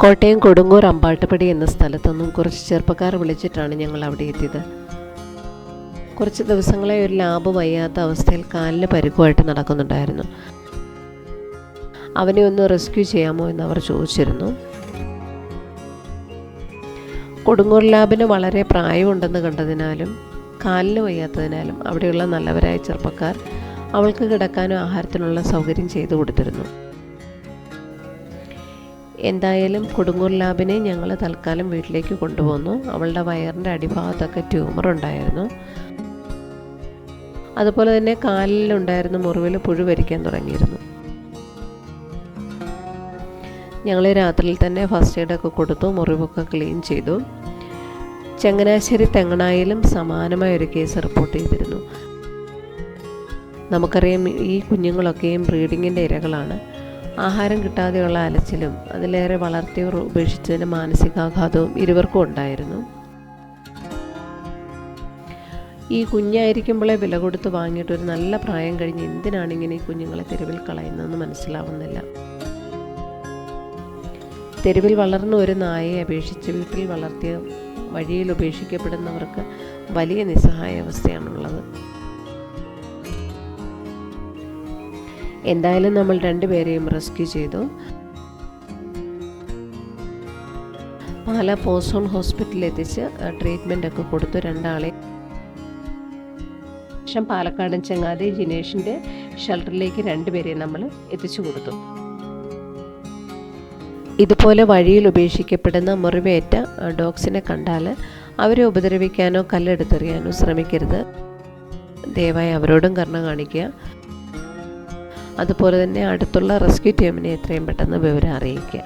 കോട്ടയം കൊടുങ്ങൂർ അമ്പാട്ടുപടി എന്ന സ്ഥലത്തുനിന്നും കുറച്ച് ചെറുപ്പക്കാർ വിളിച്ചിട്ടാണ് ഞങ്ങൾ അവിടെ എത്തിയത്. കുറച്ച് ദിവസങ്ങളെ ഒരു ലാബ് വയ്യാത്ത അവസ്ഥയിൽ കാലിന് പരുക്കുമായിട്ട് നടക്കുന്നുണ്ടായിരുന്നു. അവനെ ഒന്ന് റെസ്ക്യൂ ചെയ്യാമോ എന്ന് അവർ ചോദിച്ചിരുന്നു. കൊടുങ്ങൂർ ലാബിന് വളരെ പ്രായമുണ്ടെന്ന് കണ്ടതിനാലും കാലിന് വയ്യാത്തതിനാലും അവിടെയുള്ള നല്ലവരായ ചെറുപ്പക്കാർ അവൾക്ക് കിടക്കാനും ആഹാരത്തിനുള്ള സൗകര്യം ചെയ്തു കൊടുത്തിരുന്നു. എന്തായാലും കൊടുങ്ങൂർ ലാബിനെ ഞങ്ങൾ തൽക്കാലം വീട്ടിലേക്ക് കൊണ്ടുപോന്നു. അവളുടെ വയറിൻ്റെ അടിഭാഗത്തൊക്കെ ട്യൂമർ ഉണ്ടായിരുന്നു. അതുപോലെ തന്നെ കാലിലുണ്ടായിരുന്ന മുറിവിൽ പുഴു വരിക്കാൻ തുടങ്ങിയിരുന്നു. ഞങ്ങൾ രാത്രിയിൽ തന്നെ ഫസ്റ്റ് എയ്ഡൊക്കെ കൊടുത്തു, മുറിവൊക്കെ ക്ലീൻ ചെയ്തു. ചങ്ങനാശ്ശേരി തെങ്ങണായിലും സമാനമായ ഒരു കേസ് റിപ്പോർട്ട് ചെയ്തിരുന്നു. നമുക്കറിയാം, ഈ കുഞ്ഞുങ്ങളൊക്കെയും ബ്രീഡിങ്ങിൻ്റെ ഇരകളാണ്. ആഹാരം കിട്ടാതെയുള്ള അലച്ചിലും അതിലേറെ വളർത്തിയവർ ഉപേക്ഷിച്ചതിന് മാനസികാഘാതവും ഇരുവർക്കും ഉണ്ടായിരുന്നു. ഈ കുഞ്ഞായിരിക്കുമ്പോഴേ വില കൊടുത്ത് വാങ്ങിയിട്ട് ഒരു നല്ല പ്രായം കഴിഞ്ഞ് എന്തിനാണ് ഇങ്ങനെ ഈ കുഞ്ഞുങ്ങളെ തെരുവിൽ കളയുന്നതെന്ന് മനസ്സിലാവുന്നില്ല. തെരുവിൽ വളർന്ന ഒരു നായയെ അപേക്ഷിച്ച് വീട്ടിൽ വളർത്തിയ വഴിയിൽ ഉപേക്ഷിക്കപ്പെടുന്നവർക്ക് വലിയ നിസ്സഹായ അവസ്ഥയാണുള്ളത്. എന്തായാലും നമ്മൾ രണ്ടുപേരെയും റെസ്ക്യൂ ചെയ്തു. പാലാ പോസ്റ്റോൺ ഹോസ്പിറ്റലിൽ എത്തിച്ച് ട്രീറ്റ്മെൻറ്റൊക്കെ കൊടുത്തു. രണ്ടാളെ ശേഷം പാലക്കാടൻ ചങ്ങാതി ജിനേഷിൻ്റെ ഷെൽട്ടറിലേക്ക് രണ്ടുപേരെ നമ്മൾ എത്തിച്ചു കൊടുത്തു. ഇതുപോലെ വഴിയിൽ ഉപേക്ഷിക്കപ്പെടുന്ന മുറിവേറ്റ ഡോഗ്സിനെ കണ്ടാൽ അവരെ ഉപദ്രവിക്കാനോ കല്ലെടുത്തെറിയാനോ ശ്രമിക്കരുത്. ദയവായി അവരോടും കരുണ കാണിക്കുക. അതുപോലെ തന്നെ അടുത്തുള്ള റെസ്ക്യൂ ടീമിനെ എത്രയും പെട്ടെന്ന് വിവരം അറിയിക്കുക.